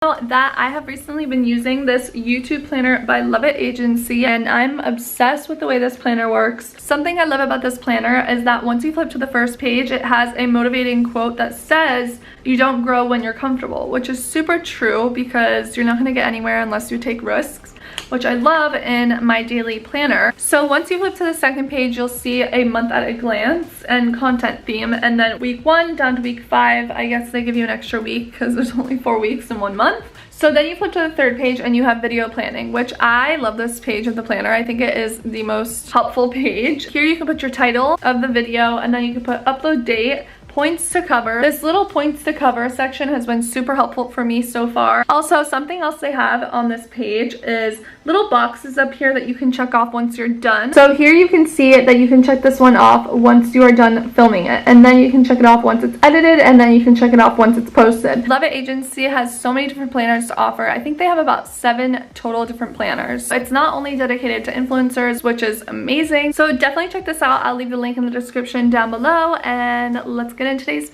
That I have recently been using this YouTube planner by Lovet agency, and I'm obsessed with the way this planner works. Something I love about this planner is that once you flip to the first page, it has a motivating quote that says, "You don't grow when you're comfortable," which is super true because you're not going to get anywhere unless you take risks, which I love in my daily planner. So once you flip to the second page, you'll see a month at a glance and content theme, and then week 1 down to week 5, I guess they give you an extra week because there's only 4 weeks in 1 month. So then you flip to the third page and you have video planning, which I love this page of the planner. I think it is the most helpful page. Here you can put your title of the video, and then you can put upload date, points to cover. This little points to cover section has been super helpful for me so far. Also, something else they have on this page is little boxes up here that you can check off once you're done. So here you can see it that you can check this one off once you are done filming it, and then you can check it off once it's edited, and then you can check it off once it's posted. Lovet agency has so many different planners to offer. I think they have about 7 total different planners. It's not only dedicated to influencers, which is amazing. So definitely check this out. I'll leave the link in the description down below, and let's get into today's video.